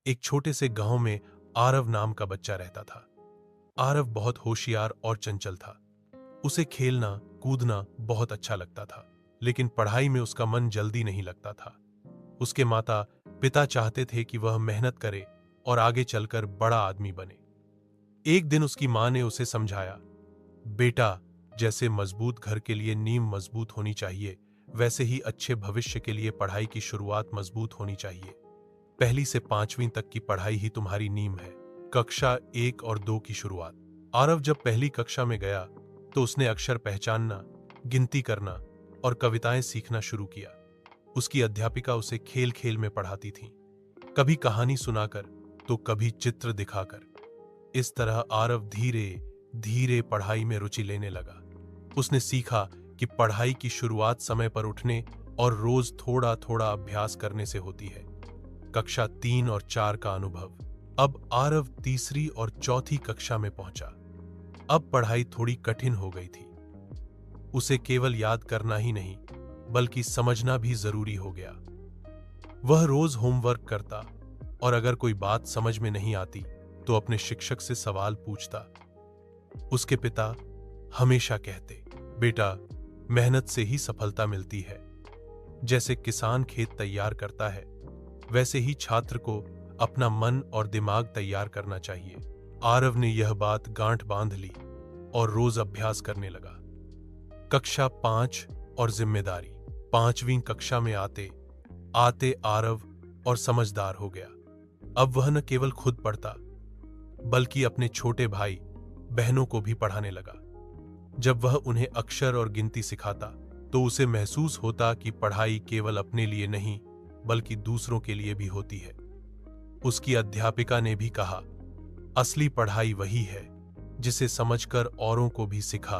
एक छोटे से गांव में आरव नाम का बच्चा रहता था। आरव बहुत होशियार और चंचल था। उसे खेलना कूदना बहुत अच्छा लगता था, लेकिन पढ़ाई में उसका मन जल्दी नहीं लगता था। उसके माता पिता चाहते थे कि वह मेहनत करे और आगे चलकर बड़ा आदमी बने। एक दिन उसकी मां ने उसे समझाया, बेटा, जैसे मजबूत घर के लिए नींव मजबूत होनी चाहिए, वैसे ही अच्छे भविष्य के लिए पढ़ाई की शुरुआत मजबूत होनी चाहिए। पहली से 5वीं तक की पढ़ाई ही तुम्हारी नींव है। कक्षा 1 और 2 की शुरुआत। आरव जब पहली कक्षा में गया तो उसने अक्षर पहचानना, गिनती करना और कविताएं सीखना शुरू किया। उसकी अध्यापिका उसे खेल खेल में पढ़ाती थी, कभी कहानी सुनाकर तो कभी चित्र दिखाकर। इस तरह आरव धीरे धीरे पढ़ाई में रुचि लेने लगा। उसने सीखा कि पढ़ाई की शुरुआत समय पर उठने और रोज थोड़ा थोड़ा अभ्यास करने से होती है। कक्षा 3 और 4 का अनुभव। अब आरव तीसरी और चौथी कक्षा में पहुंचा। अब पढ़ाई थोड़ी कठिन हो गई थी। उसे केवल याद करना ही नहीं, बल्कि समझना भी जरूरी हो गया। वह रोज होमवर्क करता और अगर कोई बात समझ में नहीं आती तो अपने शिक्षक से सवाल पूछता। उसके पिता हमेशा कहते, बेटा, मेहनत से ही सफलता मिलती है। जैसे किसान खेत तैयार करता है, वैसे ही छात्र को अपना मन और दिमाग तैयार करना चाहिए। आरव ने यह बात गांठ बांध ली और रोज अभ्यास करने लगा। कक्षा 5 और जिम्मेदारी। 5वीं कक्षा में आते आते आरव और समझदार हो गया। अब वह न केवल खुद पढ़ता, बल्कि अपने छोटे भाई बहनों को भी पढ़ाने लगा। जब वह उन्हें अक्षर और गिनती सिखाता तो उसे महसूस होता कि पढ़ाई केवल अपने लिए नहीं, बल्कि दूसरों के लिए भी होती है। उसकी अध्यापिका ने भी कहा, असली पढ़ाई वही है जिसे समझकर औरों को भी सिखा।